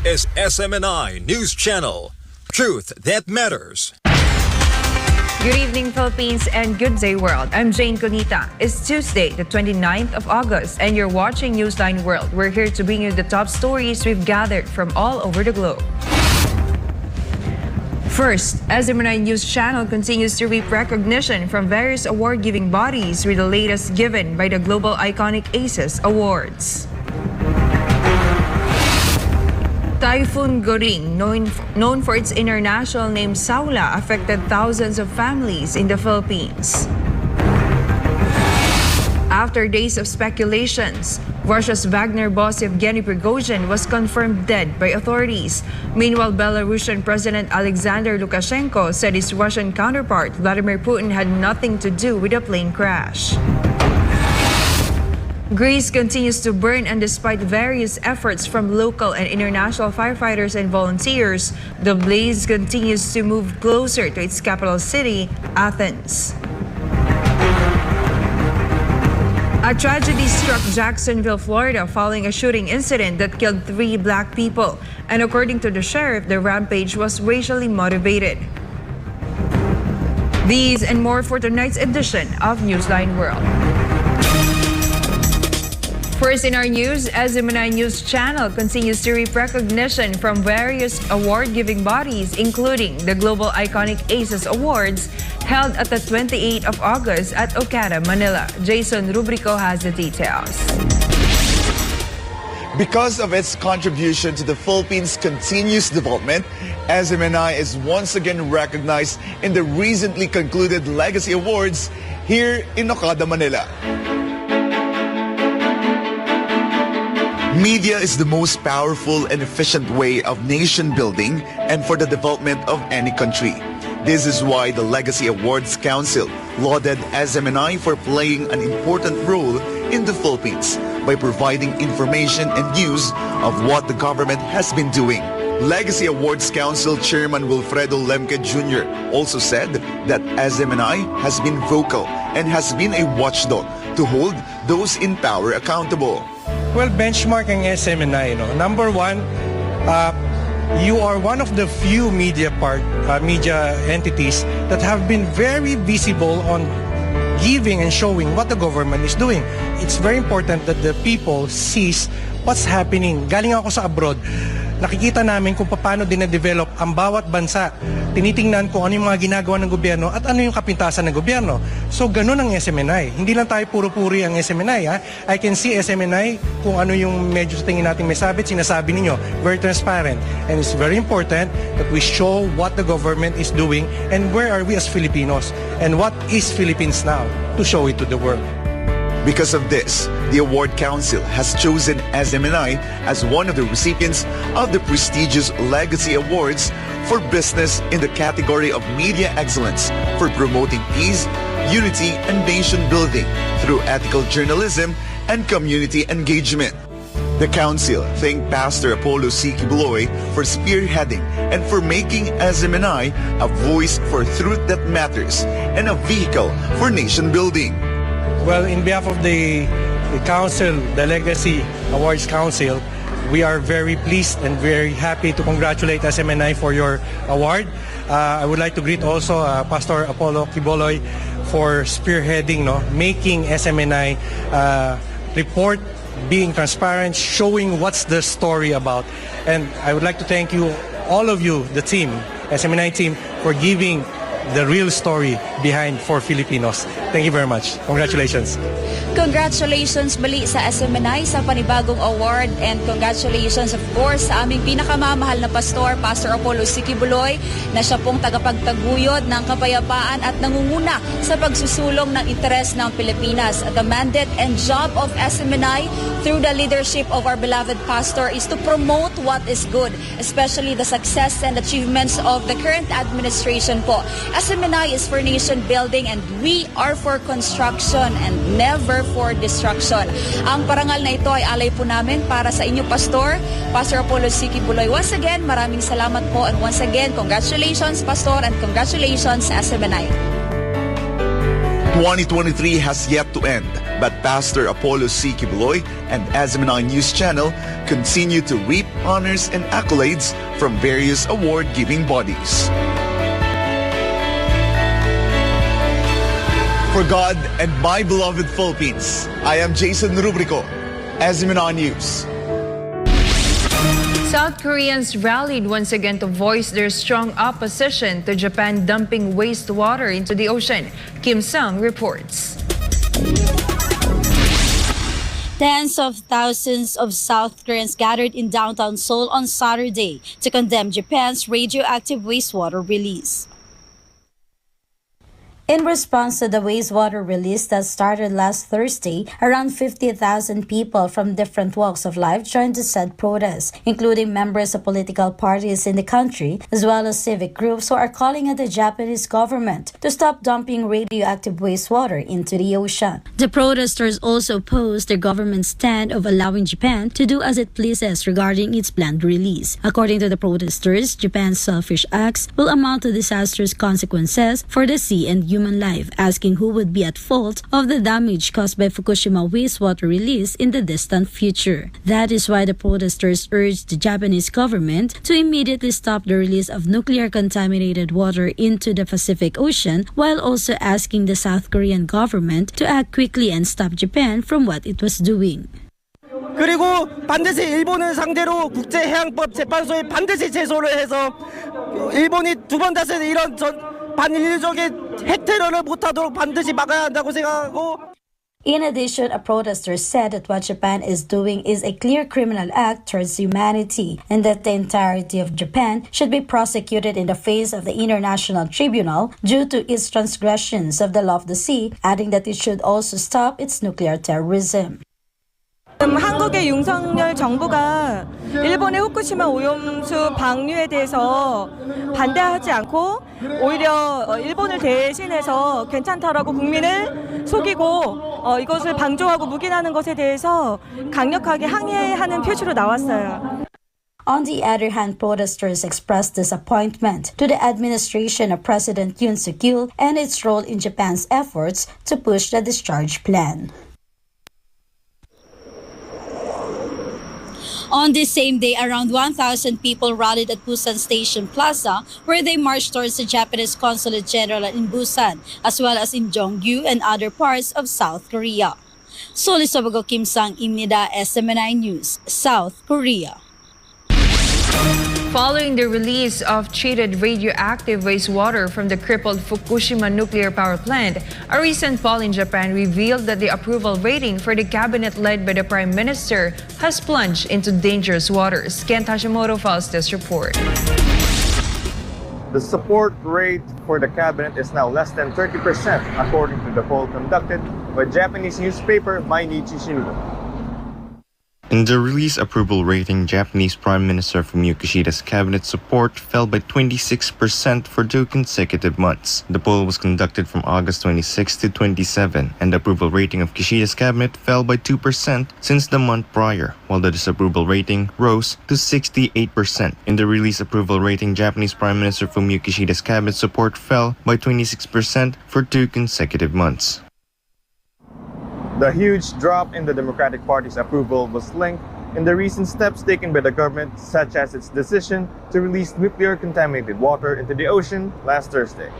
is SMNI News Channel. Truth that matters. Good evening, Philippines, and good day, world. I'm Jayne Codnita. It's Tuesday, the 29th of August, and you're watching Newsline World. We're here to bring you the top stories we've gathered from all over the globe. First, SMNI News Channel continues to reap recognition from various award-giving bodies, with the latest given by the Global Iconic Aces Awards. Typhoon Goring, known for its international name Saula, affected thousands of families in the Philippines. After days of speculations, Russia's Wagner boss Yevgeny Prigozhin was confirmed dead by authorities. Meanwhile, Belarusian President Alexander Lukashenko said his Russian counterpart Vladimir Putin had nothing to do with the plane crash. Greece continues to burn, and despite various efforts from local and international firefighters and volunteers, the blaze continues to move closer to its capital city, Athens. A tragedy struck Jacksonville, Florida, following a shooting incident that killed 3 black people. And according to the sheriff, the rampage was racially motivated. These and more for tonight's edition of Newsline World. First in our news, SMNI News Channel continues to reap recognition from various award-giving bodies, including the Global Iconic Aces Awards, held at the 28th of August at Okada, Manila. Jason Rubrico has the details. Because of its contribution to the Philippines' continuous development, SMNI is once again recognized in the recently concluded Legacy Awards here in Okada, Manila. Media is the most powerful and efficient way of nation building and for the development of any country. This is why the Legacy Awards Council lauded SMNI for playing an important role in the Philippines by providing information and news of what the government has been doing. Legacy Awards Council Chairman Wilfredo Lemke Jr. also said that SMNI has been vocal and has been a watchdog to hold those in power accountable. Well, benchmarking SMNI, number one, you are one of the few media entities that have been very visible on giving and showing what the government is doing. It's very important that the people sees what's happening. Galing ako sa abroad, nakikita namin kung paano din-develop ang bawat bansa. Tinitingnan kung ano yung mga ginagawa ng gobyerno at ano yung kapintasan ng gobyerno. So ganun ang SMNI. Hindi lang tayo puro-puri ang SMNI. I can see SMNI kung ano yung medyo tingin natin may sabit, sinasabi ninyo. Very transparent. And it's very important that we show what the government is doing and where are we as Filipinos and what is Philippines now to show it to the world. Because of this, the Award Council has chosen SMNI as one of the recipients of the prestigious Legacy Awards for Business in the category of Media Excellence for promoting peace, unity, and nation building through ethical journalism and community engagement. The Council thanked Pastor Apollo C. Kibuloy for spearheading and for making SMNI a voice for truth that matters and a vehicle for nation building. Well, in behalf of the Council, the Legacy Awards Council, we are very pleased and very happy to congratulate SMNI for your award. I would like to greet also Pastor Apollo Kibuloy for spearheading, making SMNI report, being transparent, showing what's the story about. And I would like to thank you, all of you, the team, SMNI team, for giving the real story behind for Filipinos. Thank you very much. Congratulations. Congratulations muli sa SMNI sa panibagong award, and congratulations of course sa aming pinakamamahal na pastor, Pastor Apollo C. Kibuloy, na siya pong tagapagtaguyod ng kapayapaan at nangunguna sa pagsusulong ng interes ng Pilipinas. The mandate and job of SMNI through the leadership of our beloved pastor is to promote what is good, especially the success and achievements of the current administration po. SMNI is for nation building and we are for construction and never for destruction. Ang parangal na ito ay alay po namin para sa inyo, Pastor, Pastor Apollo C. Kibuloy. Once again, maraming salamat po, and once again, congratulations, Pastor, and congratulations, SMNI. 2023 has yet to end, but Pastor Apollo C. Cablelink and SMNI News Channel continue to reap honors and accolades from various award-giving bodies. For God and my beloved Philippines, I am Jason Rubrico, SMNI News. South Koreans rallied once again to voice their strong opposition to Japan dumping wastewater into the ocean. Kim Sung reports. Tens of thousands of South Koreans gathered in downtown Seoul on Saturday to condemn Japan's radioactive wastewater release. In response to the wastewater release that started last Thursday, around 50,000 people from different walks of life joined the said protest, including members of political parties in the country, as well as civic groups who are calling on the Japanese government to stop dumping radioactive wastewater into the ocean. The protesters also opposed the government's stand of allowing Japan to do as it pleases regarding its planned release. According to the protesters, Japan's selfish acts will amount to disastrous consequences for the sea and human life, asking who would be at fault of the damage caused by Fukushima wastewater release in the distant future. That is why the protesters urged the Japanese government to immediately stop the release of nuclear-contaminated water into the Pacific Ocean, while also asking the South Korean government to act quickly and stop Japan from what it was doing. 그리고 반드시 일본을 상대로 국제해양법 재판소에 반드시 제소를 해서 일본이 두 번 다시 이런 반인류적인 핵테러를 못하도록 반드시 막아야 한다고 생각하고. In addition, a protester said that what Japan is doing is a clear criminal act towards humanity and that the entirety of Japan should be prosecuted in the face of the International Tribunal due to its transgressions of the law of the sea, adding that it should also stop its nuclear terrorism. 한국의 윤석열 정부가 일본의 후쿠시마 오염수 방류에 대해서 반대하지 않고 오히려 일본을 대신해서 괜찮다라고 국민을 속이고 이것을 방조하고 묵인하는 것에 대해서 강력하게 항의하는 표시로 나왔어요. On the other hand, protesters expressed disappointment to the administration of President Yoon Suk-yeol and its role in Japan's efforts to push the discharge plan. On this same day, around 1,000 people rallied at Busan Station Plaza, where they marched towards the Japanese Consulate General in Busan, as well as in Jonggu and other parts of South Korea. Solisabago Kim Sang, Imnida, SMNI News, South Korea. Following the release of treated radioactive wastewater from the crippled Fukushima nuclear power plant, a recent poll in Japan revealed that the approval rating for the cabinet led by the Prime Minister has plunged into dangerous waters. Kent Hashimoto files this report. The support rate for the cabinet is now less than 30%, according to the poll conducted by Japanese newspaper Mainichi Shimbun. In the release approval rating, Japanese Prime Minister Fumio Kishida's cabinet support fell by 26% for 2 consecutive months. The poll was conducted from August 26 to 27, and the approval rating of Kishida's cabinet fell by 2% since the month prior, while the disapproval rating rose to 68%. In the release approval rating, Japanese Prime Minister Fumio Kishida's cabinet support fell by 26% for 2 consecutive months. The huge drop in the Democratic Party's approval was linked in the recent steps taken by the government, such as its decision to release nuclear-contaminated water into the ocean last Thursday.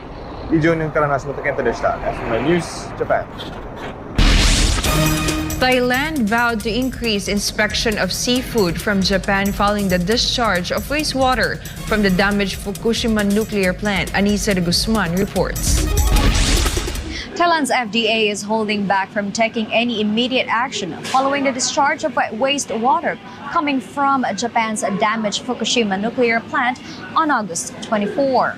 Ijon yung karanas mo takenta deshita. SMNI News, Japan. Thailand vowed to increase inspection of seafood from Japan following the discharge of wastewater from the damaged Fukushima nuclear plant. Anissa de Guzman reports. Thailand's FDA is holding back from taking any immediate action following the discharge of wastewater coming from Japan's damaged Fukushima nuclear plant on August 24.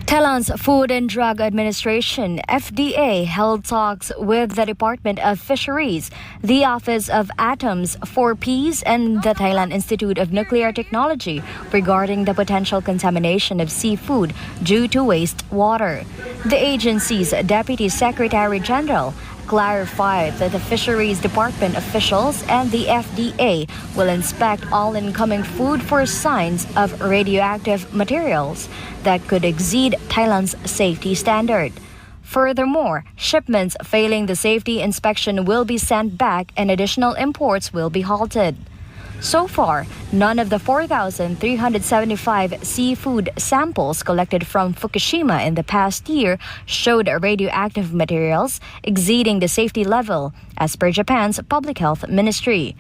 Thailand's Food and Drug Administration, FDA, held talks with the Department of Fisheries, the Office of Atoms for Peace, and the Thailand Institute of Nuclear Technology regarding the potential contamination of seafood due to wastewater. The agency's Deputy Secretary General clarified that the Fisheries Department officials and the FDA will inspect all incoming food for signs of radioactive materials that could exceed Thailand's safety standard. Furthermore, shipments failing the safety inspection will be sent back and additional imports will be halted. So far, none of the 4,375 seafood samples collected from Fukushima in the past year showed radioactive materials exceeding the safety level, as per Japan's Public Health Ministry.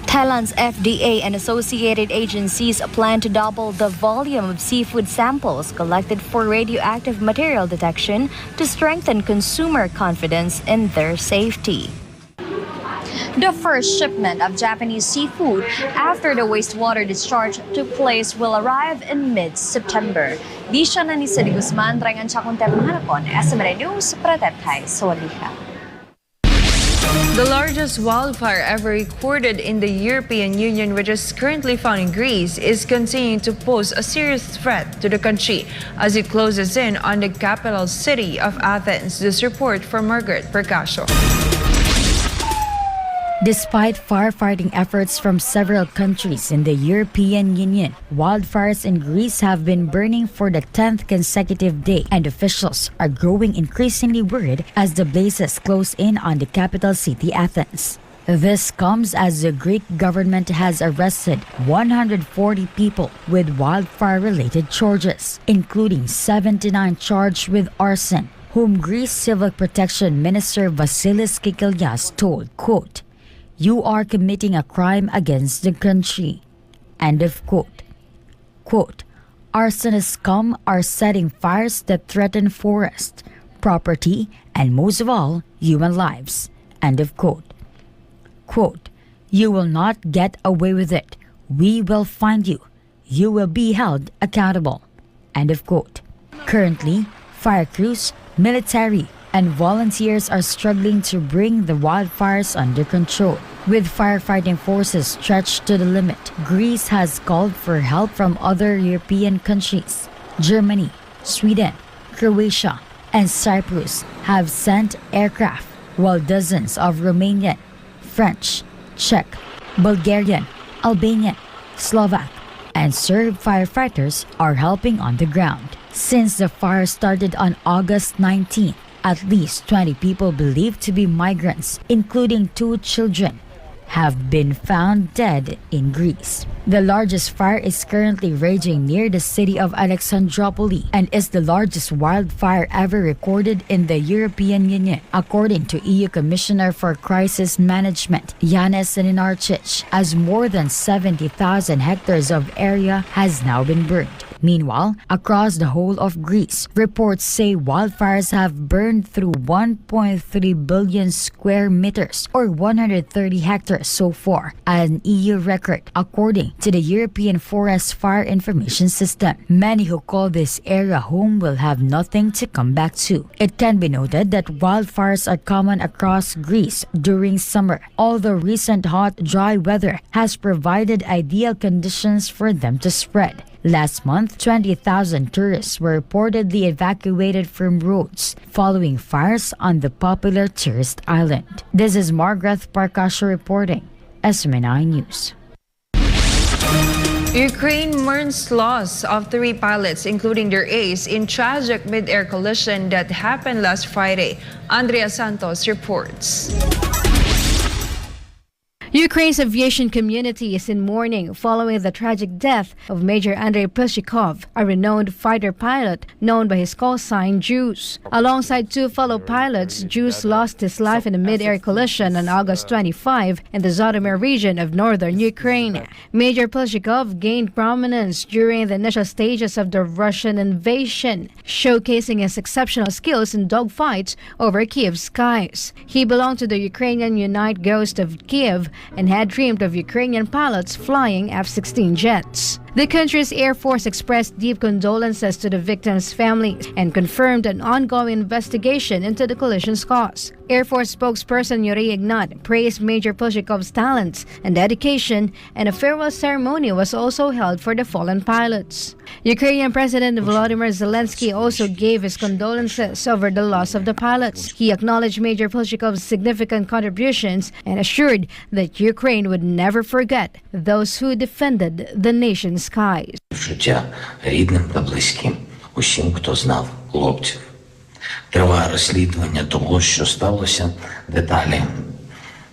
Thailand's FDA and associated agencies plan to double the volume of seafood samples collected for radioactive material detection to strengthen consumer confidence in their safety. The first shipment of Japanese seafood after the wastewater discharge took place will arrive in mid-September. Di siya na ni Sidi Guzman, Rangan Chakong Tepang Hanapon, SMNI News, Pratetay, Solika. The largest wildfire ever recorded in the European Union, which is currently found in Greece, is continuing to pose a serious threat to the country as it closes in on the capital city of Athens. This report from Margaret Percasio. Despite firefighting efforts from several countries in the European Union, wildfires in Greece have been burning for the 10th consecutive day, and officials are growing increasingly worried as the blazes close in on the capital city, Athens. This comes as the Greek government has arrested 140 people with wildfire-related charges, including 79 charged with arson, whom Greece Civil Protection Minister Vasilis Kikilias told, quote, "You are committing a crime against the country." End of quote. Quote, "Arsonists scum are setting fires that threaten forest, property, and most of all, human lives." End of quote. Quote, "You will not get away with it. We will find you. You will be held accountable." End of quote. Currently, fire crews, military, and volunteers are struggling to bring the wildfires under control. With firefighting forces stretched to the limit, Greece has called for help from other European countries. Germany, Sweden, Croatia, and Cyprus have sent aircraft, while dozens of Romanian, French, Czech, Bulgarian, Albanian, Slovak, and Serb firefighters are helping on the ground. Since the fire started on August 19, at least 20 people believed to be migrants, including 2 children, have been found dead in Greece. The largest fire is currently raging near the city of Alexandroupoli and is the largest wildfire ever recorded in the European Union, according to EU Commissioner for Crisis Management, Yanis Nenarčič, as more than 70,000 hectares of area has now been burned. Meanwhile, across the whole of Greece, reports say wildfires have burned through 1.3 billion square meters or 130 hectares so far, an EU record, according to the European Forest Fire Information System. Many who call this area home will have nothing to come back to. It can be noted that wildfires are common across Greece during summer, although recent hot, dry weather has provided ideal conditions for them to spread. Last month, 20,000 tourists were reportedly evacuated from roads following fires on the popular tourist island. This is Margaret Percasio reporting, SMNI News. Ukraine mourns loss of 3 pilots, including their ace, in tragic mid-air collision that happened last Friday. Andrea Santos reports. Ukraine's aviation community is in mourning following the tragic death of Major Andrei Pleshikov, a renowned fighter pilot known by his call sign Juice. Alongside 2 fellow pilots, Juice lost his life in a mid-air collision on August 25 in the Zhytomyr region of northern Ukraine. Major Pleshikov gained prominence during the initial stages of the Russian invasion, showcasing his exceptional skills in dogfights over Kiev's skies. He belonged to the Ukrainian Unite Ghost of Kiev and had dreamed of Ukrainian pilots flying F-16 jets. The country's Air Force expressed deep condolences to the victims' families and confirmed an ongoing investigation into the collision's cause. Air Force spokesperson Yuri Ignat praised Major Pleshikov's talents and dedication, and a farewell ceremony was also held for the fallen pilots. Ukrainian President Volodymyr Zelensky also gave his condolences over the loss of the pilots. He acknowledged Major Pleshikov's significant contributions and assured that Ukraine would never forget those who defended the nation's skies. Життя рідним та близьким, усім, хто знав хлопців. Триває розслідування того, що сталося. Деталі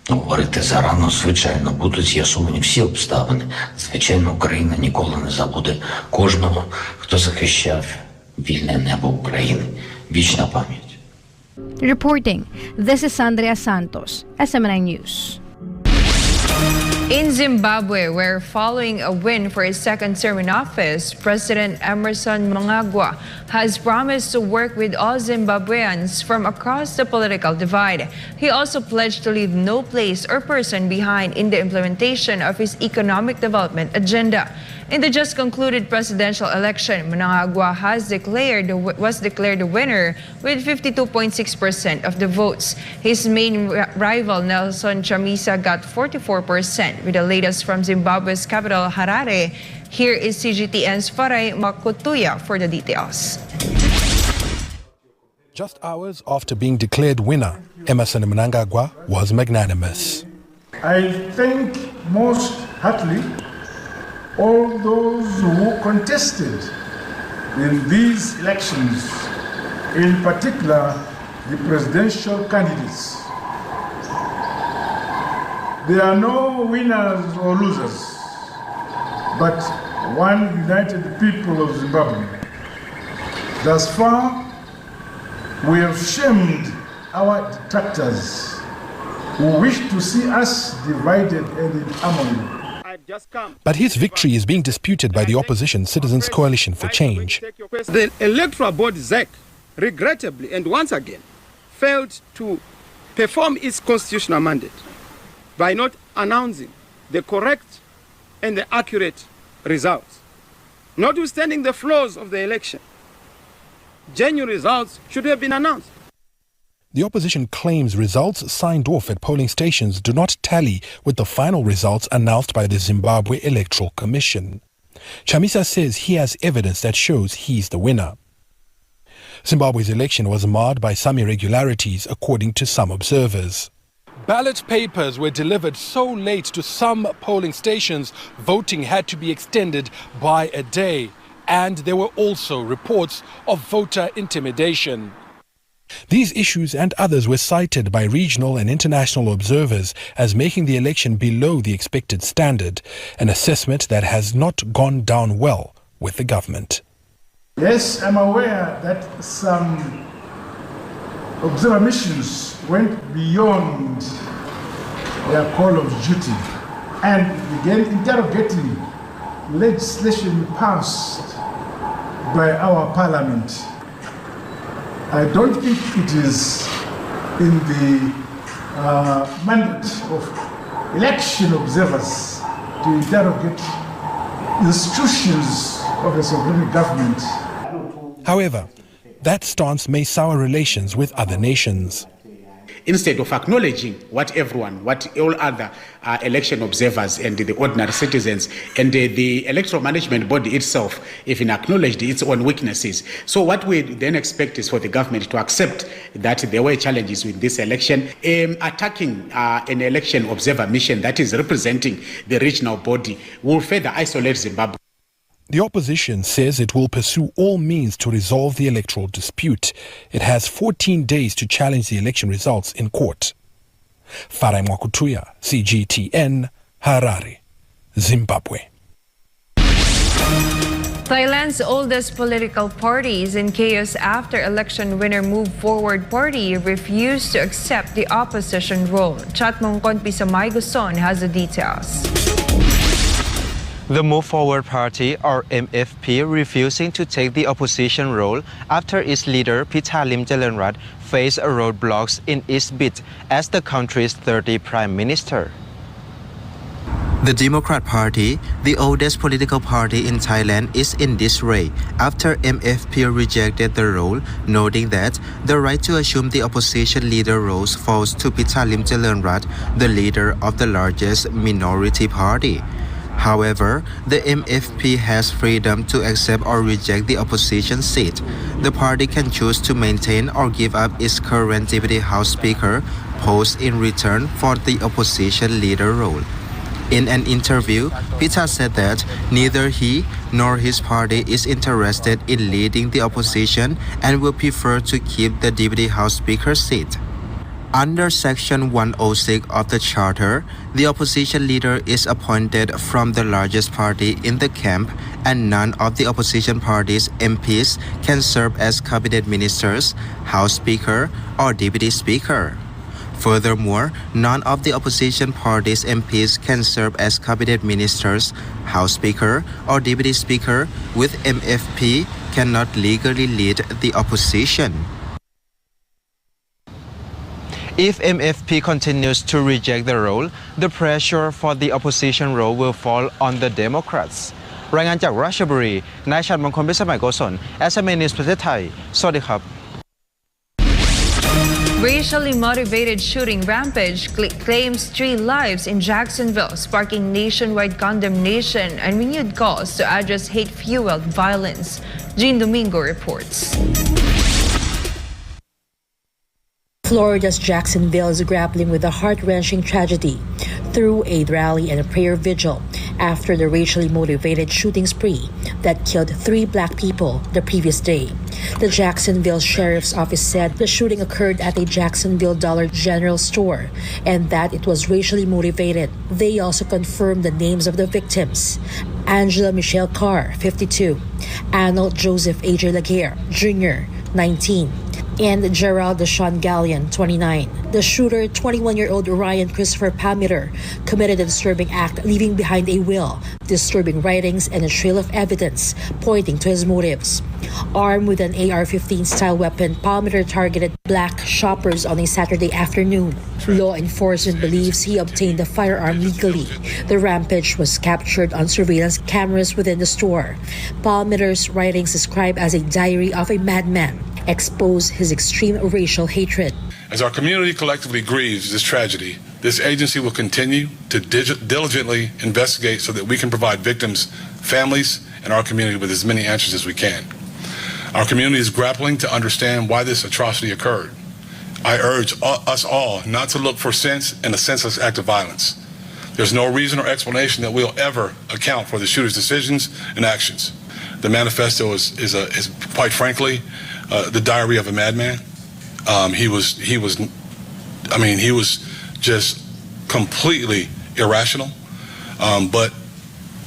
говорити зарано. Звичайно, будуть з'ясовані всі обставини. Звичайно, Україна ніколи не забуде кожного, хто захищав вільне небо України. Вічна пам'ять. Reporting, this is Andrea Santos, SMNI News. In Zimbabwe, where following a win for his second term in office, President Emmerson Mnangagwa has promised to work with all Zimbabweans from across the political divide. He also pledged to leave no place or person behind in the implementation of his economic development agenda. In the just concluded presidential election, Mnangagwa was declared the winner with 52.6% of the votes. His main rival, Nelson Chamisa, got 44%. With the latest from Zimbabwe's capital, Harare, here is CGTN's Faray Makutuya for the details. Just hours after being declared winner, Emmerson Mnangagwa was magnanimous. I thank most heartily all those who contested in these elections, in particular the presidential candidates. There are no winners or losers, but one united people of Zimbabwe. Thus far, we have shamed our detractors who wish to see us divided and in harmony. But his victory is being disputed by the opposition Citizens Coalition for Change. The electoral body, ZEC, regrettably and once again, failed to perform its constitutional mandate by not announcing the correct and the accurate results. Notwithstanding the flaws of the election, genuine results should have been announced. The opposition claims results signed off at polling stations do not tally with the final results announced by the Zimbabwe Electoral Commission. Chamisa says he has evidence that shows he's the winner. Zimbabwe's election was marred by some irregularities, according to some observers. Ballot papers were delivered so late to some polling stations, voting had to be extended by a day. And there were also reports of voter intimidation. These issues and others were cited by regional and international observers as making the election below the expected standard, an assessment that has not gone down well with the government. Yes, I'm aware that some observer missions went beyond their call of duty and began interrogating legislation passed by our parliament. I don't think it is in the mandate of election observers to interrogate institutions of a sovereign government. However, that stance may sour relations with other nations. Instead of acknowledging what all other election observers and the ordinary citizens and the electoral management body itself even acknowledged its own weaknesses. So what we then expect is for the government to accept that there were challenges with this election. Attacking an election observer mission that is representing the regional body will further isolate Zimbabwe. The opposition says it will pursue all means to resolve the electoral dispute. It has 14 days to challenge the election results in court. Farai Mwakutuya, CGTN, Harare, Zimbabwe. Thailand's oldest political party is in chaos after election winner Move Forward Party refused to accept the opposition role. Chatmongkon Pisamay Guson has the details. The Move Forward Party, or MFP, refusing to take the opposition role after its leader Pitalim Jalanrat faced roadblocks in its bid as the country's 30th Prime Minister. The Democrat Party, the oldest political party in Thailand, is in disarray after MFP rejected the role, noting that the right to assume the opposition leader roles falls to Pitalim Jalanrat, the leader of the largest minority party. However, the MFP has freedom to accept or reject the opposition seat. The party can choose to maintain or give up its current Deputy House Speaker post in return for the opposition leader role. In an interview, Pita said that neither he nor his party is interested in leading the opposition and will prefer to keep the Deputy House Speaker's seat. Under Section 106 of the Charter, the opposition leader is appointed from the largest party in the camp, and none of the opposition party's MPs can serve as cabinet ministers, House Speaker, or Deputy Speaker. Furthermore, none of the opposition party's MPs can serve as cabinet ministers, House Speaker, or Deputy Speaker, with MFP cannot legally lead the opposition. If MFP continues to reject the role, the pressure for the opposition role will fall on the Democrats. รายงานจากราชบุรีนายชัดมงคลพิสมัยโกศล SMNI News ประเทศไทยสวัสดีครับ Racially motivated shooting rampage claims 3 lives in Jacksonville, sparking nationwide condemnation and renewed calls to address hate-fueled violence. Jayne Domingo reports. Florida's Jacksonville is grappling with a heart-wrenching tragedy through a rally and a prayer vigil after the racially motivated shooting spree that killed 3 black people the previous day. The Jacksonville Sheriff's Office said the shooting occurred at a Jacksonville Dollar General store and that it was racially motivated. They also confirmed the names of the victims: Angela Michelle Carr, 52, Arnold Joseph A.J. Laguerre, Jr., 19, and Gerald Deshaun Gallion, 29. The shooter, 21-year-old Ryan Christopher Palmeter, committed a disturbing act, leaving behind a will, disturbing writings, and a trail of evidence pointing to his motives. Armed with an AR-15-style weapon, Palmeter targeted black shoppers on a Saturday afternoon. Law enforcement believes he obtained the firearm legally. The rampage was captured on surveillance cameras within the store. Palmeter's writings, described as a diary of a madman, expose his extreme racial hatred. As our community collectively grieves this tragedy, this agency will continue to diligently investigate so that we can provide victims, families, and our community with as many answers as we can. Our community is grappling to understand why this atrocity occurred. I urge us all not to look for sense in a senseless act of violence. There's no reason or explanation that we'll ever account for the shooter's decisions and actions. The manifesto is quite frankly, the diary of a madman. He was just completely irrational. But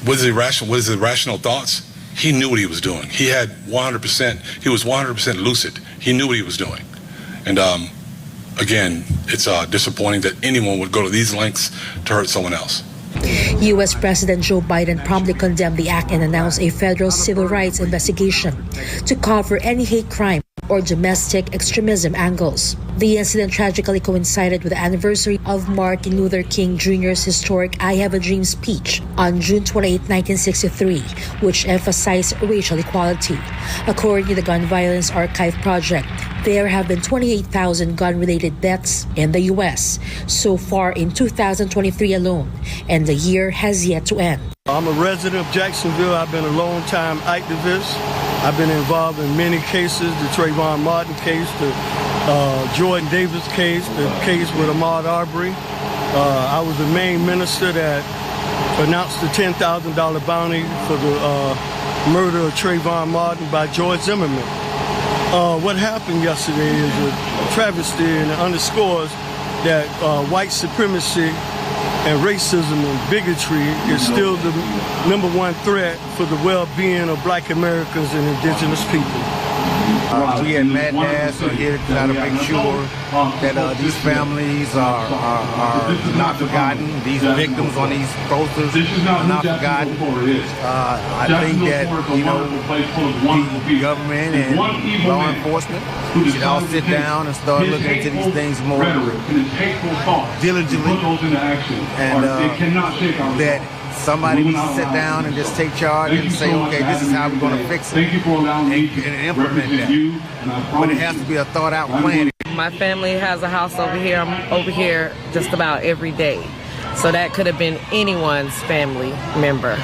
with his irrational thoughts, he knew what he was doing. He was 100% lucid. He knew what he was doing. And again, it's disappointing that anyone would go to these lengths to hurt someone else. U.S. President Joe Biden promptly condemned the act and announced a federal civil rights investigation to cover any hate crime or domestic extremism angles. The incident tragically coincided with the anniversary of Martin Luther King Jr.'s historic I Have a Dream speech on June 28, 1963, which emphasized racial equality. According to the Gun Violence Archive Project, there have been 28,000 gun-related deaths in the U.S. so far in 2023 alone, and the year has yet to end. I'm a resident of Jacksonville. I've been a long-time activist. I've been involved in many cases, the Trayvon Martin case, the Jordan Davis case, the case with Ahmaud Arbery. I was the main minister that announced the $10,000 bounty for the murder of Trayvon Martin by George Zimmerman. What happened yesterday is a travesty, and it underscores that white supremacy and racism and bigotry is still the #1 threat for the well-being of black Americans and indigenous people. We at MadNass are here to try to make sure that these families are not forgotten. These victims on these posters are not forgotten. I think that, the government and law enforcement should all sit down and start looking into these things more diligently, and that somebody needs to sit down and just take charge and say, okay, this is how we're going to fix it and implement that. But it has to be a thought-out plan. My family has a house over here. I'm over here just about every day. So that could have been anyone's family member.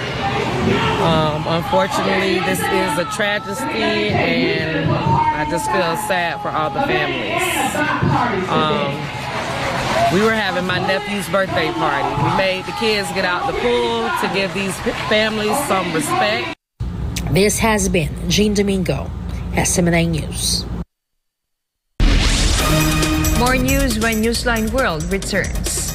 Unfortunately, this is a tragedy, and I just feel sad for all the families. We were having my nephew's birthday party. We made the kids get out the pool to give these families some respect. This has been Jayne Domingo, SMNI News. More news when Newsline World returns.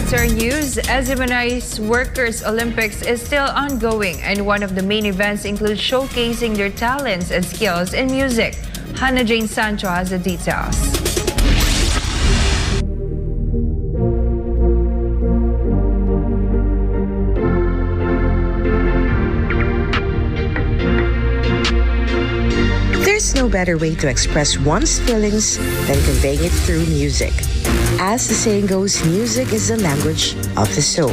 back to our news. SMNI's Workers' Olympics is still ongoing, and one of the main events includes showcasing their talents and skills in music. Hannah Jane Sancho has the details. There's no better way to express one's feelings than conveying it through music. As the saying goes, music is the language of the soul.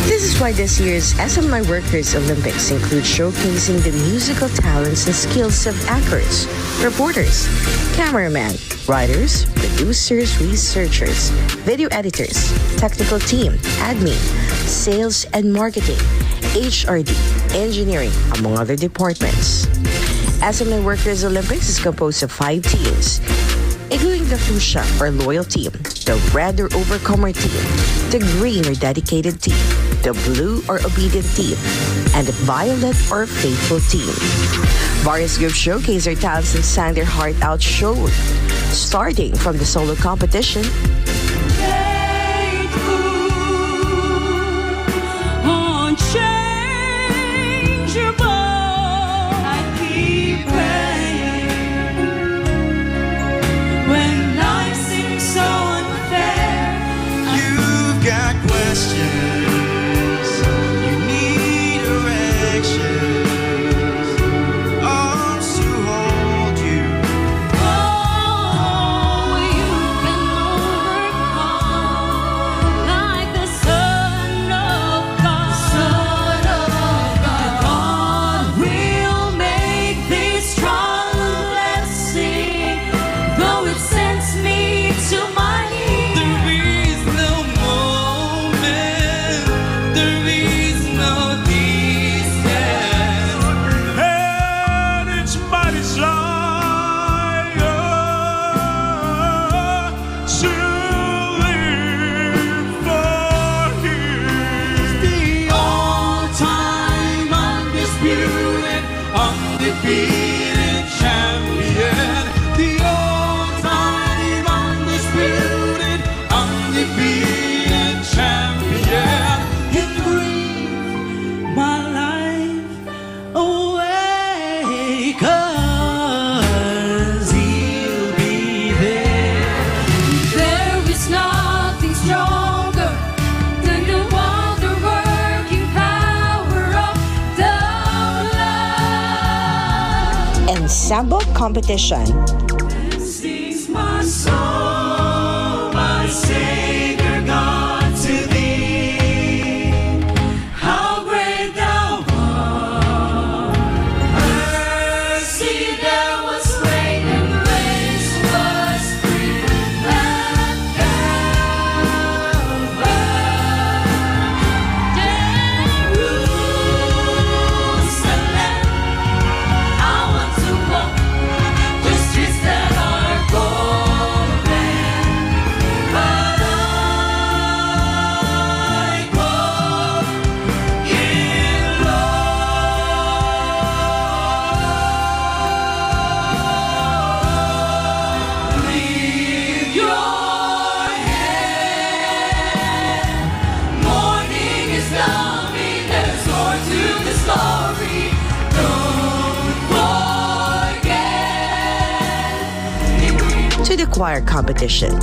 This is why this year's SMNI Workers Olympics include showcasing the musical talents and skills of anchors, reporters, cameramen, writers, producers, researchers, video editors, technical team, admin, sales and marketing, HRD, engineering, among other departments. SMNI Workers Olympics is composed of 5 teams, including the Fuchsia or loyal team, the red or overcomer team, the green or dedicated team, the blue or obedient team, and the violet or faithful team. Various groups showcase their talents and sang their heart out show, starting from the solo competition, ensemble competition. Sings my soul, my Savior God, to thee. How great thou art! Mercy there was great and grace was free at Calvary. Jerusalem, I want to walk the streets that are golden, but I go in love. Leave your head. Morning is coming, there's more to the story. Don't forget. To the choir competition.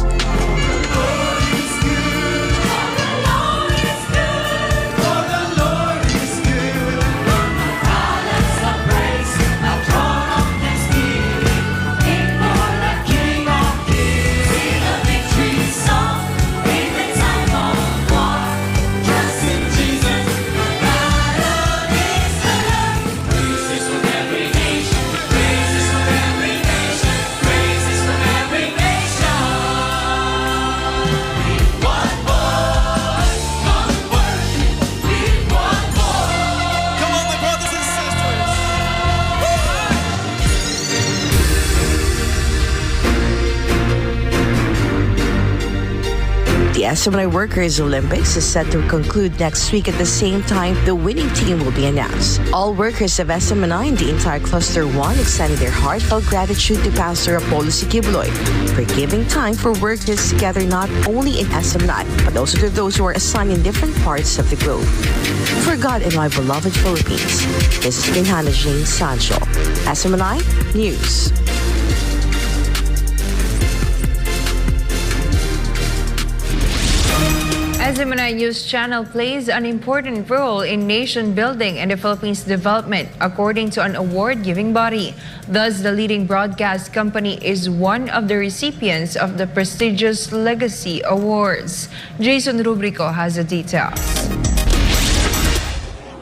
The SMNI Workers Olympics is set to conclude next week. At the same time, the winning team will be announced. All workers of SMNI in the entire Cluster 1 extended their heartfelt gratitude to Pastor Apollo Sikibuloy for giving time for workers together not only in SMNI, but also to those who are assigned in different parts of the globe. For God and my beloved Philippines, this is Jayne Sancho, SMNI News. SMNI News Channel plays an important role in nation building and the Philippines' development, according to an award-giving body. Thus, the leading broadcast company is one of the recipients of the prestigious Legacy Awards. Jason Rubrico has the details.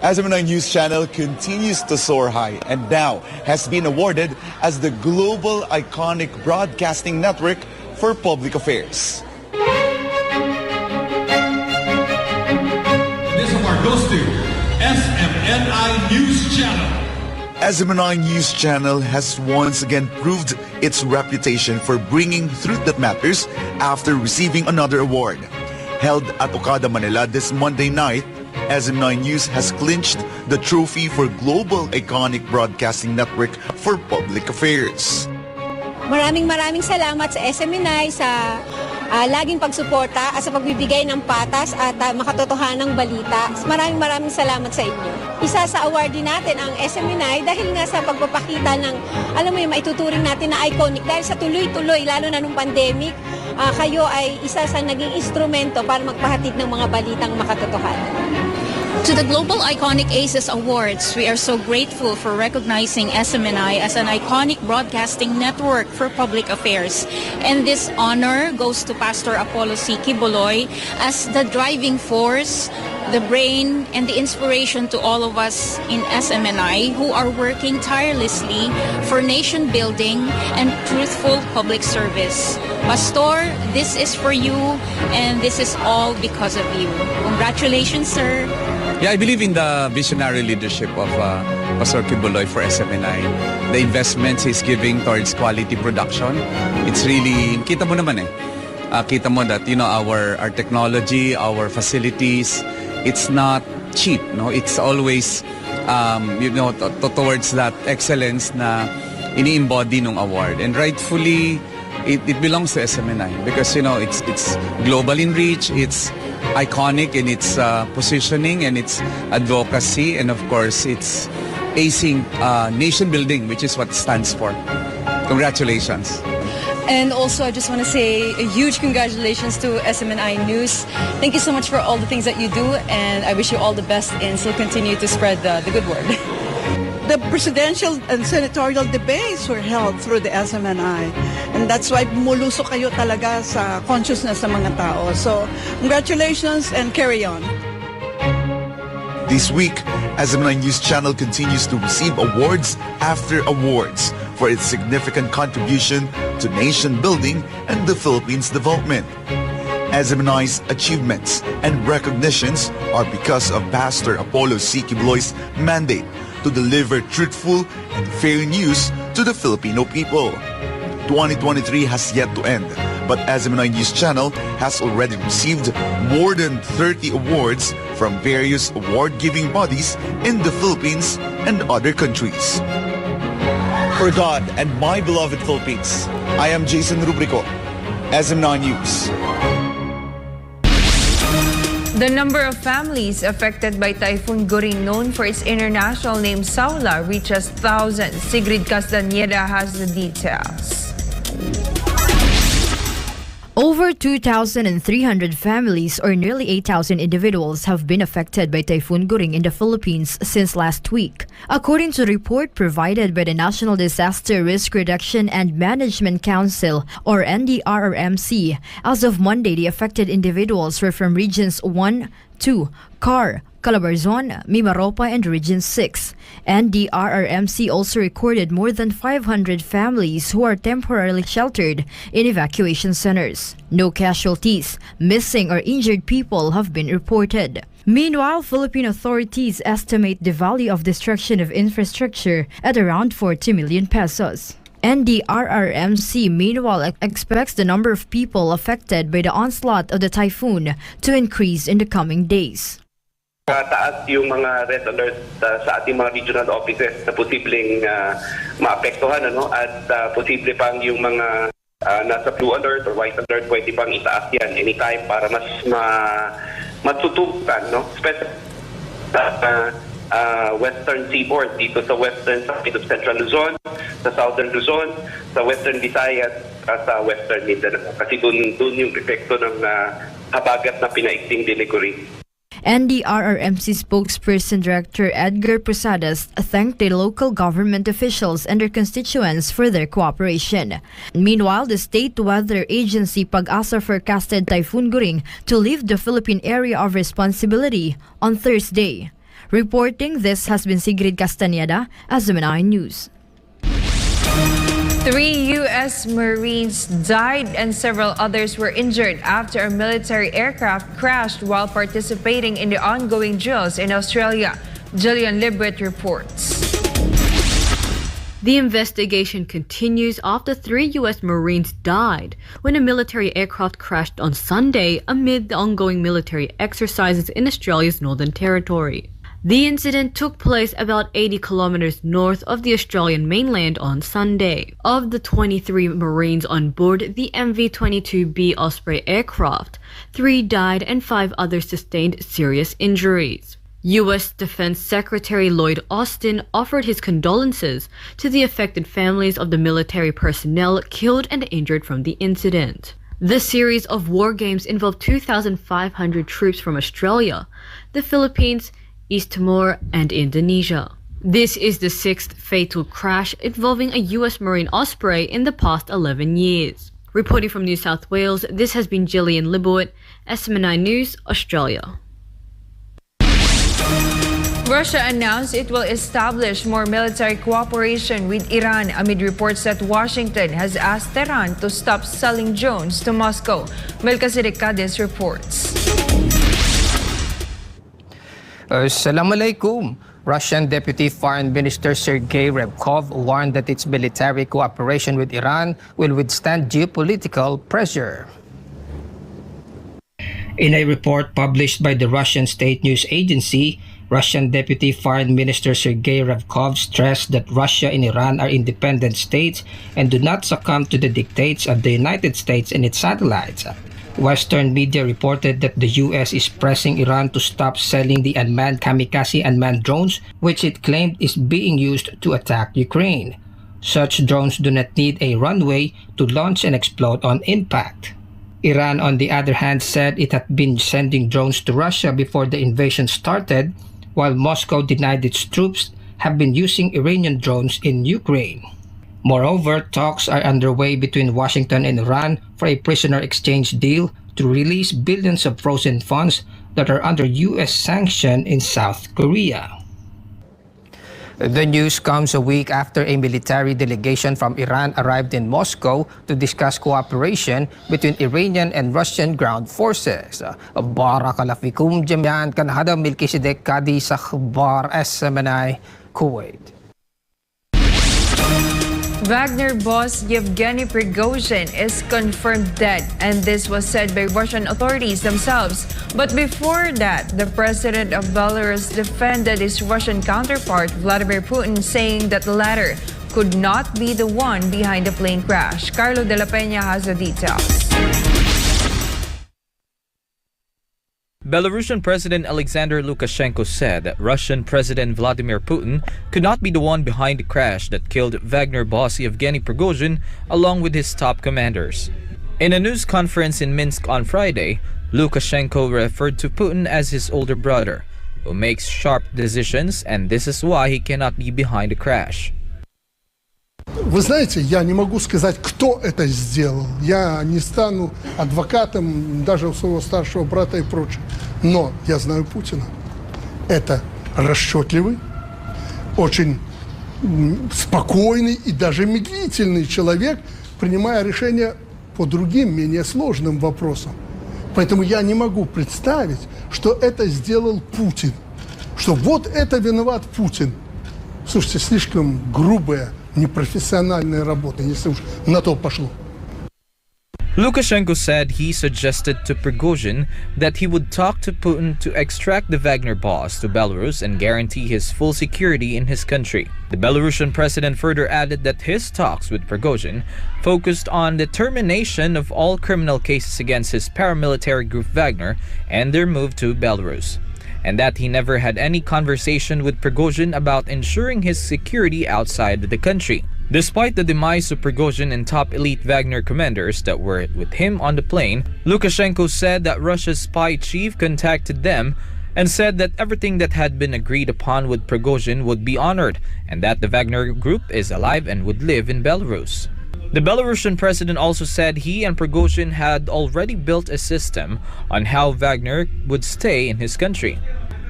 SMNI News Channel continues to soar high and now has been awarded as the Global Iconic Broadcasting Network for Public Affairs. Goes to SMNI News Channel. SMNI News Channel has once again proved its reputation for bringing truth that matters after receiving another award. Held at Okada, Manila this Monday night, SMNI News has clinched the trophy for Global Iconic Broadcasting Network for Public Affairs. Maraming salamat sa SMNI sa laging pagsuporta at sa pagbibigay ng patas at makatotohanang balita. Maraming salamat sa inyo. Isa sa award din natin ang SMNI dahil nga sa pagpapakita ng, alam mo yung maituturing natin na iconic. Dahil sa tuloy-tuloy, lalo na nung pandemic, kayo ay isa sa naging instrumento para magpahatid ng mga balitang makatotohanan. To the Global Iconic ACES Awards, we are so grateful for recognizing SMNI as an iconic broadcasting network for public affairs. And this honor goes to Pastor Apollo Sikibuloy as the driving force, the brain, and the inspiration to all of us in SMNI who are working tirelessly for nation building and truthful public service. Pastor, this is for you, and this is all because of you. Congratulations, sir. Yeah, I believe in the visionary leadership of Pastor Kibuloy for SMNI. The investments he's giving towards quality production. It's really, kita mo naman kita mo that, our technology, our facilities, it's not cheap, no? It's always, towards that excellence na ini-embody nung award. And rightfully, it belongs to SMNI because, it's global in reach, it's iconic in its positioning and its advocacy, and of course it's acing nation building, which is what it stands for. Congratulations. And also I just want to say a huge congratulations to SMNI News. Thank you so much for all the things that you do, and I wish you all the best and still continue to spread the good word. The presidential and senatorial debates were held through the SMNI. And that's why muluso kayo talaga sa consciousness ng mga tao. So, congratulations and carry on. This week, SMNI News Channel continues to receive awards after awards for its significant contribution to nation building and the Philippines' development. SMNI's achievements and recognitions are because of Pastor Apollo Sikibuloy's mandate to deliver truthful and fair news to the Filipino people. 2023 has yet to end, but SMNI News Channel has already received more than 30 awards from various award-giving bodies in the Philippines and other countries. For God and my beloved Philippines, I am Jason Rubrico, SMNI News. The number of families affected by Typhoon Goring, known for its international name Saula, reaches thousands. Sigrid Castañeda has the details. Over 2,300 families, or nearly 8,000 individuals, have been affected by Typhoon Goring in the Philippines since last week. According to a report provided by the National Disaster Risk Reduction and Management Council, or NDRMMC, as of Monday, the affected individuals were from Regions 1, 2, Car, Calabarzon, Mimaropa, and Region 6. NDRRMC also recorded more than 500 families who are temporarily sheltered in evacuation centers. No casualties, missing or injured people have been reported. Meanwhile, Philippine authorities estimate the value of destruction of infrastructure at around 40 million pesos. NDRRMC, meanwhile, expects the number of people affected by the onslaught of the typhoon to increase in the coming days. Taas yung mga red alert sa ating mga regional offices na posibleng maapektuhan at posible pang yung mga nasa blue alert or white alert pwede pang itaas yan anytime para mas matutukan especially western seaboard dito sa western side of central Luzon, sa southern Luzon, sa western Visayas at sa western Mindanao kasi doon yung epekto ng habagat na pinaikting delivery. NDRRMC spokesperson Director Edgar Posadas thanked the local government officials and their constituents for their cooperation. Meanwhile, the state weather agency Pag-asa forecasted Typhoon Goring to leave the Philippine area of responsibility on Thursday. Reporting this has been Sigrid Castañeda, SMNI News. 3 U.S. Marines died and several others were injured after a military aircraft crashed while participating in the ongoing drills in Australia. Jillian Libret reports. The investigation continues after 3 U.S. Marines died when a military aircraft crashed on Sunday amid the ongoing military exercises in Australia's Northern Territory. The incident took place about 80 kilometers north of the Australian mainland on Sunday. Of the 23 Marines on board the MV-22B Osprey aircraft, 3 died and 5 others sustained serious injuries. U.S. Defense Secretary Lloyd Austin offered his condolences to the affected families of the military personnel killed and injured from the incident. The series of war games involved 2,500 troops from Australia, the Philippines, East Timor, and Indonesia. This is the 6th fatal crash involving a U.S. Marine Osprey in the past 11 years. Reporting from New South Wales, this has been Jillian Libret, SMNI News, Australia. Russia announced it will establish more military cooperation with Iran amid reports that Washington has asked Tehran to stop selling drones to Moscow. Melchizedek Cadiz reports. Assalamualaikum. Russian Deputy Foreign Minister Sergei Ryabkov warned that its military cooperation with Iran will withstand geopolitical pressure. In a report published by the Russian state news agency, Russian Deputy Foreign Minister Sergei Ryabkov stressed that Russia and Iran are independent states and do not succumb to the dictates of the United States and its satellites. Western media reported that the U.S. is pressing Iran to stop selling the unmanned kamikaze unmanned drones, which it claimed is being used to attack Ukraine. Such drones do not need a runway to launch and explode on impact. Iran, on the other hand, said it had been sending drones to Russia before the invasion started, while Moscow denied its troops have been using Iranian drones in Ukraine. Moreover, talks are underway between Washington and Iran for a prisoner exchange deal to release billions of frozen funds that are under U.S. sanction in South Korea. The news comes a week after a military delegation from Iran arrived in Moscow to discuss cooperation between Iranian and Russian ground forces. Barakallahu fikum jami'an, Kanhada Melchizedek Cadiz sa Akhbar SMNI, Kuwait. Wagner boss Yevgeny Prigozhin is confirmed dead, and this was said by Russian authorities themselves. But before that, the president of Belarus defended his Russian counterpart Vladimir Putin, saying that the latter could not be the one behind the plane crash. Carlo de la Peña has the details. Belarusian President Alexander Lukashenko said that Russian President Vladimir Putin could not be the one behind the crash that killed Wagner boss Yevgeny Prigozhin along with his top commanders. In a news conference in Minsk on Friday, Lukashenko referred to Putin as his older brother, who makes sharp decisions, and this is why he cannot be behind the crash. Вы знаете, я не могу сказать, кто это сделал. Я не стану адвокатом даже у своего старшего брата и прочее. Но я знаю Путина. Это расчетливый, очень спокойный и даже медлительный человек, принимая решения по другим, менее сложным вопросам. Поэтому я не могу представить, что это сделал Путин. Что вот это виноват Путин. Слушайте, слишком грубое, непрофессиональная работа, если уж на то пошло. Lukashenko said he suggested to Prigozhin that he would talk to Putin to extract the Wagner boss to Belarus and guarantee his full security in his country. The Belarusian president further added that his talks with Prigozhin focused on the termination of all criminal cases against his paramilitary group Wagner and their move to Belarus, and that he never had any conversation with Prigozhin about ensuring his security outside the country. Despite the demise of Prigozhin and top elite Wagner commanders that were with him on the plane, Lukashenko said that Russia's spy chief contacted them and said that everything that had been agreed upon with Prigozhin would be honored and that the Wagner group is alive and would live in Belarus. The Belarusian president also said he and Prigozhin had already built a system on how Wagner would stay in his country.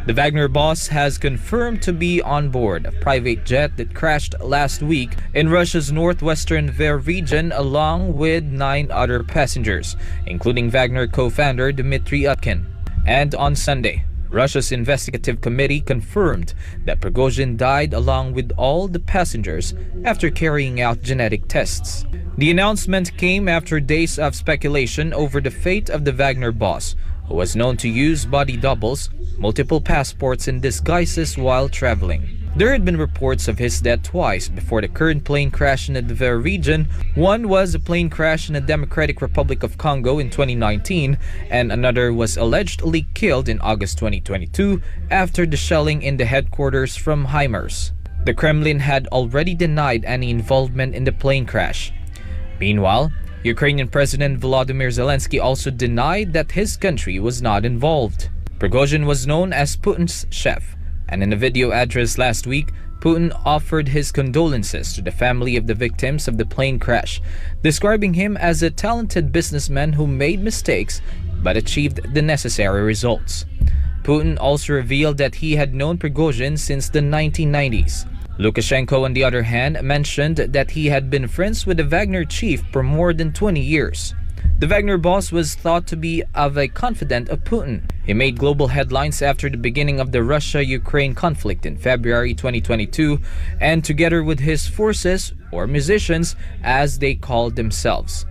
The Wagner boss has confirmed to be on board a private jet that crashed last week in Russia's northwestern Tver region along with 9 other passengers, including Wagner co-founder Dmitry Utkin. And on Sunday, Russia's investigative committee confirmed that Prigozhin died along with all the passengers after carrying out genetic tests. The announcement came after days of speculation over the fate of the Wagner boss, who was known to use body doubles, multiple passports, and disguises while traveling. There had been reports of his death twice before the current plane crash in the Davao region. One was a plane crash in the Democratic Republic of Congo in 2019, and another was allegedly killed in August 2022 after the shelling in the headquarters from HIMARS. The Kremlin had already denied any involvement in the plane crash. Meanwhile, Ukrainian President Volodymyr Zelensky also denied that his country was not involved. Prigozhin was known as Putin's chef, and in a video address last week, Putin offered his condolences to the family of the victims of the plane crash, describing him as a talented businessman who made mistakes but achieved the necessary results. Putin also revealed that he had known Prigozhin since the 1990s. Lukashenko, on the other hand, mentioned that he had been friends with the Wagner chief for more than 20 years. The Wagner boss was thought to be of a confidant of Putin. He made global headlines after the beginning of the Russia-Ukraine conflict in February 2022, and together with his forces, or musicians, as they called themselves.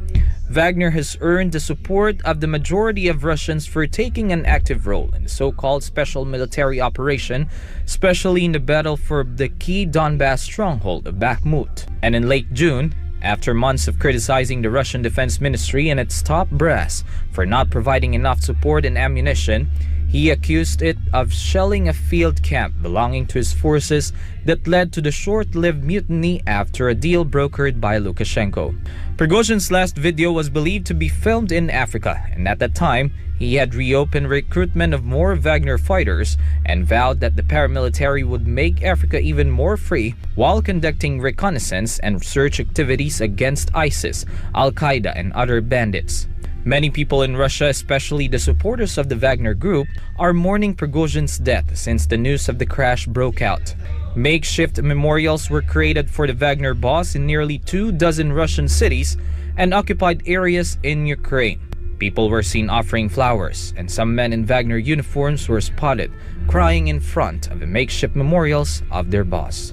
Wagner has earned the support of the majority of Russians for taking an active role in the so-called special military operation, especially in the battle for the key Donbass stronghold of Bakhmut. And in late June, after months of criticizing the Russian Defense Ministry and its top brass for not providing enough support and ammunition, he accused it of shelling a field camp belonging to his forces that led to the short-lived mutiny after a deal brokered by Lukashenko. Prigozhin's last video was believed to be filmed in Africa, and at that time, he had reopened recruitment of more Wagner fighters and vowed that the paramilitary would make Africa even more free while conducting reconnaissance and search activities against ISIS, Al-Qaeda, and other bandits. Many people in Russia, especially the supporters of the Wagner group, are mourning Prigozhin's death since the news of the crash broke out. Makeshift memorials were created for the Wagner boss in nearly 24 Russian cities and occupied areas in Ukraine. People were seen offering flowers, and some men in Wagner uniforms were spotted crying in front of the makeshift memorials of their boss.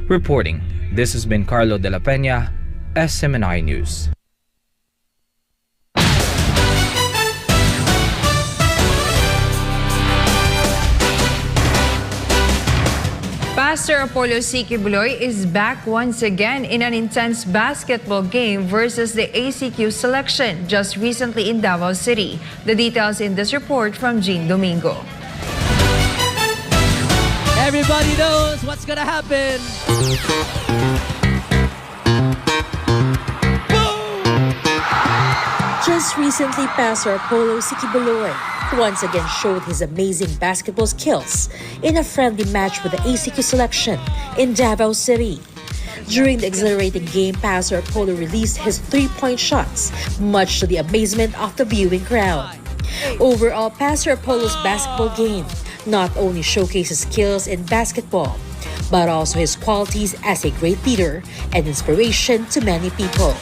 Reporting, this has been Carlo de la Peña, SMNI News. Pastor Apollo Sikibuloy is back once again in an intense basketball game versus the ACQ selection just recently in Davao City. The details in this report from Jean Domingo. Everybody knows what's gonna happen. Just recently, Pastor Apollo Sikibuloy once again showed his amazing basketball skills in a friendly match with the ACQ selection in Davao City. During the exhilarating game, Pastor Apollo released his three-point shots, much to the amazement of the viewing crowd. Overall, Pastor Apollo's basketball game not only showcases skills in basketball, but also his qualities as a great leader and inspiration to many people.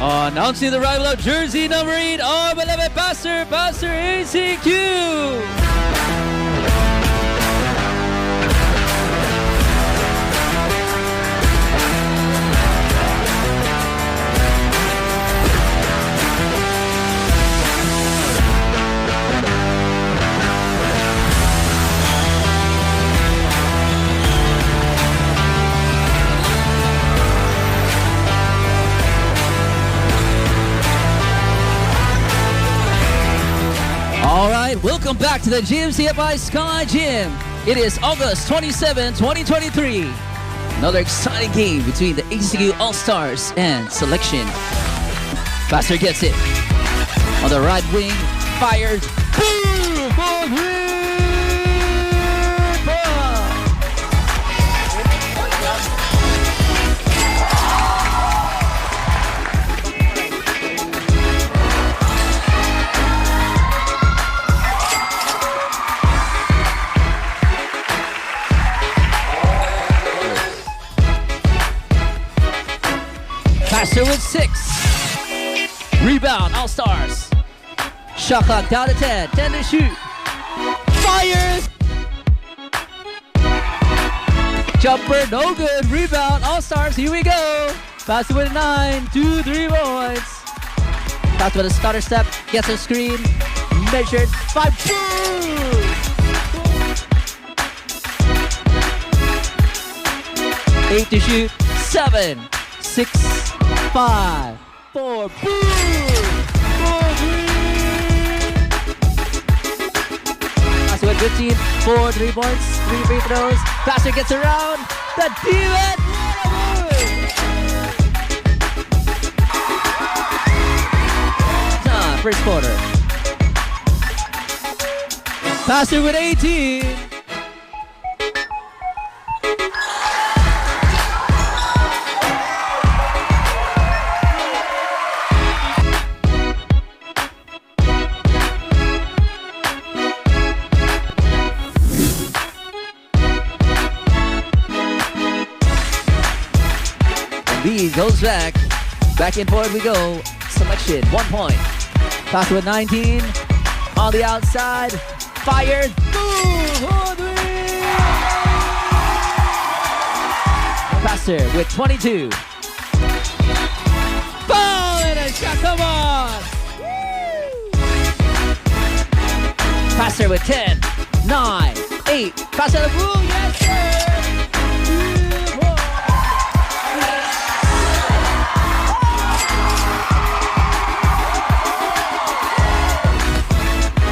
On Announcing the arrival of jersey number 8, our beloved Pastor ACQ. All right, welcome back to the GMCFI Sky Gym. It is August 27, 2023. Another exciting game between the ACQ All-Stars and Selection. Pastor gets it. On the right wing, fires. Boom! For three! Pastor with 6. Rebound, All-Stars. Shot clock down to 10. 10 to shoot. Fires! Jumper, no good. Rebound, All-Stars. Here we go. Pastor with 9. 2, 3 points. Pastor with a stutter step. Gets a screen. Measured. 5. Boom! 8 to shoot. 7. 6. 5, 4, boom! 4, 3! Pastor with 15, 4 3 points, 3 free throws. Pastor gets around the defense. First quarter. Pastor with 18. Lead goes back. Back and forward we go. Selection, 1 point. Pastor with 19. On the outside. Fired. Boom! 4, 3. Pastor with 22. Ball and a shot. Come on! Pastor with 10. 9. 8. Pastor the boom. Yes, sir!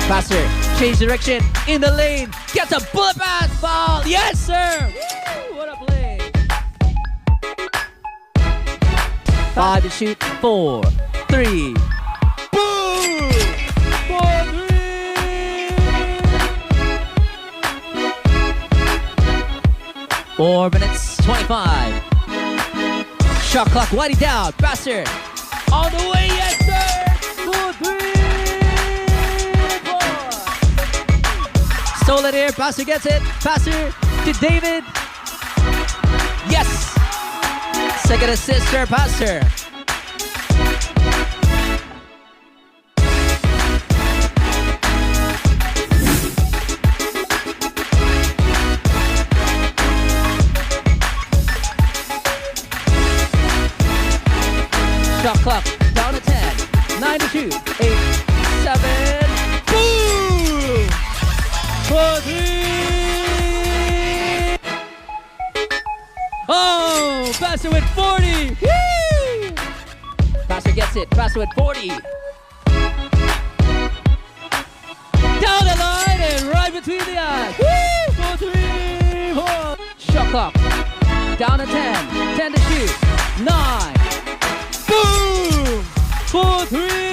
Pastor, change direction in the lane. Gets a bullet pass ball. Yes, sir. Woo, what a play. 5 to shoot. 4, 3. Boom! 4, 3. 4 minutes, 25. Shot clock winding down. Pastor on the way. Yes, sir. 4, 3. Stolen here, Pastor gets it. Pastor to David. Yes! Second assist for Pastor. Shot clock down to 10. 9 to shoot. 8, 7. Boom! 4, 3. Oh, Pastor with 40. Woo! Pastor gets it. Pastor with 40. Down the line and right between the eyes. Woo! 4, 3, 4. Shot clock. Down to 10. 10 to shoot. 9. Boom! 4, 3.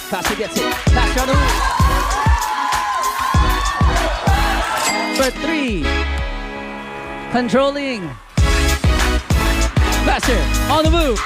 Pastor gets it. Pastor on the move. For 3. Controlling. Pastor on the move.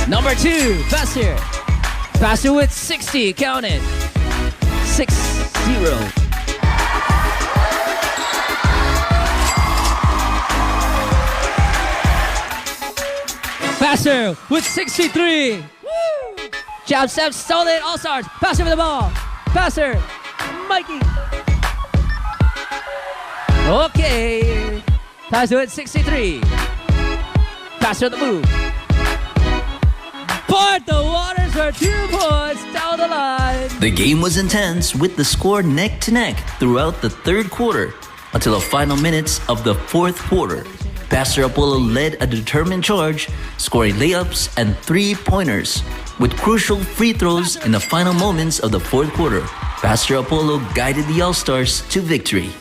Number 2, Pastor. Pastor with 60, count it. 6-0. Pastor with 63. Woo! Jab step, stole it, all stars. Pastor with the ball. Pastor, Mikey. Okay. Pastor with 63. Pastor the move. Part the waters for 2 points down the line. The game was intense with the score neck to neck throughout the third quarter until the final minutes of the fourth quarter. Pastor Apollo led a determined charge, scoring layups and 3-pointers. With crucial free throws in the final moments of the fourth quarter, Pastor Apollo guided the All-Stars to victory.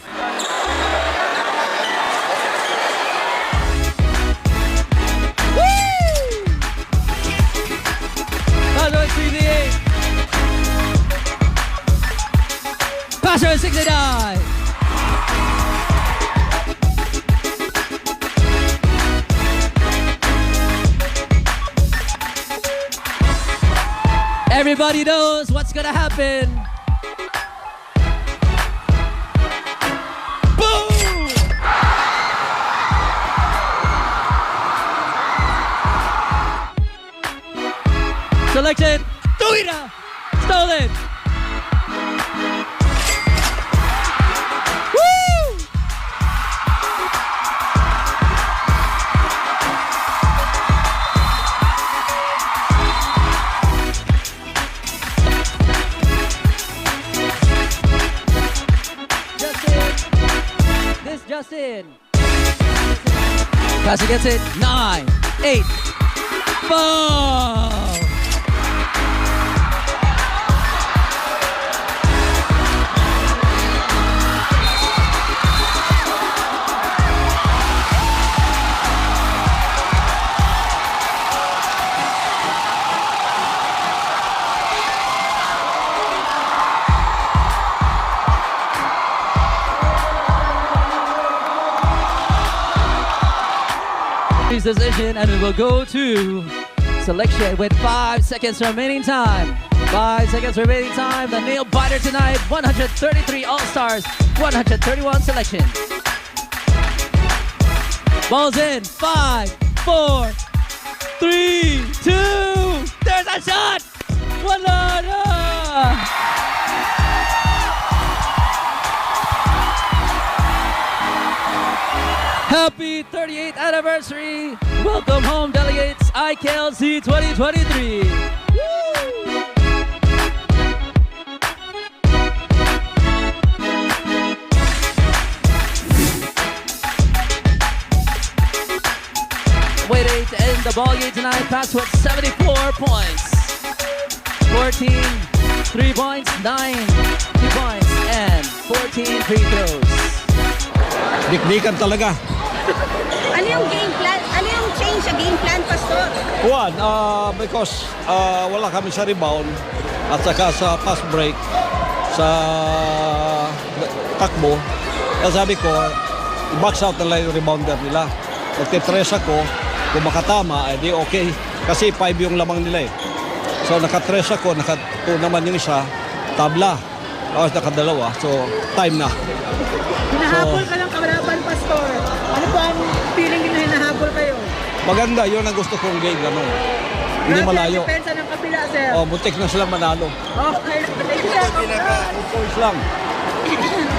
Pastor 69. Everybody knows what's gonna happen. Boom! Selected. Codnita. Stolen. Justin. Pastor gets it. 9, 8. Ball. Decision, and we will go to selection with 5 seconds remaining time. 5 seconds remaining time. The nail biter tonight. 133 All-Stars, 131 selection. Balls in. 5, 4, 3, 2. There's a shot. Wala na. Happy 38th anniversary! Welcome home, delegates, IKLC 2023! Waiting to end the ball game tonight, pass with 74 points. 14 3 points, 9 2 points, and 14 free throws. Dikdikan talaga. Ano yung game plan? Ano yung change sa game plan, Pastor? One, because wala kami sa rebound at saka sa pass break sa takbo. Kaya sabi ko, i-box out nila yung rebounder nila. Nagtitres ako, kung makatama, di okay. Kasi 5 yung lamang nila eh. So nakatres ako, naka-2 naman yung isa, tabla. Tapos nakadalawa, so time na. Hinahabol ka ng kamalaban, Pastor. Ano po ang feeling nyo hinahabol kayo? Maganda, yun ang gusto kong game, gano'n. Hindi malayo. Depensa ng kapila, sir. Oh, butik na sila manalo. Okay. Thank you, sir. 2 points lang.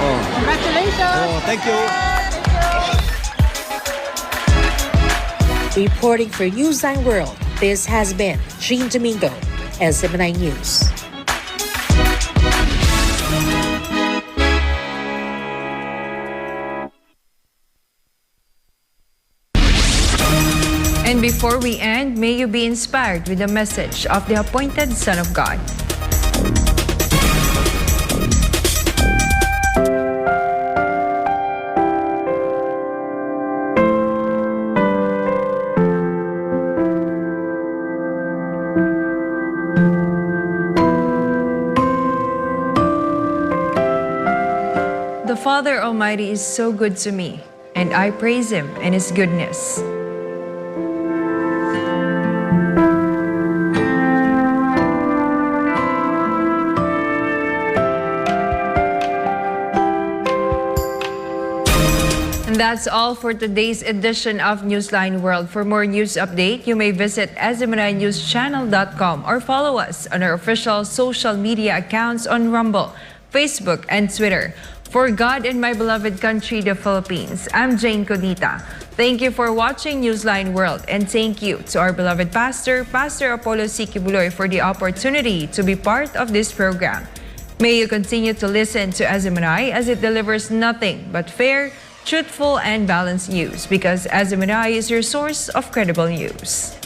Oh. Congratulations. Oh, thank you. Reporting for Newsline World, this has been Jayne Domingo, SMNI News. And before we end, may you be inspired with the message of the appointed Son of God. The Father Almighty is so good to me, and I praise Him and His goodness. That's all for today's edition of Newsline World. For more news update, you may visit SMNINewsChannel.com or follow us on our official social media accounts on Rumble, Facebook, and Twitter. For God and my beloved country, the Philippines, I'm Jayne Codnita. Thank you for watching Newsline World, and thank you to our beloved pastor, Pastor Apollo C. Kibuloy, for the opportunity to be part of this program. May you continue to listen to SMNI as it delivers nothing but fair, truthful, and balanced news, because SMNI is your source of credible news.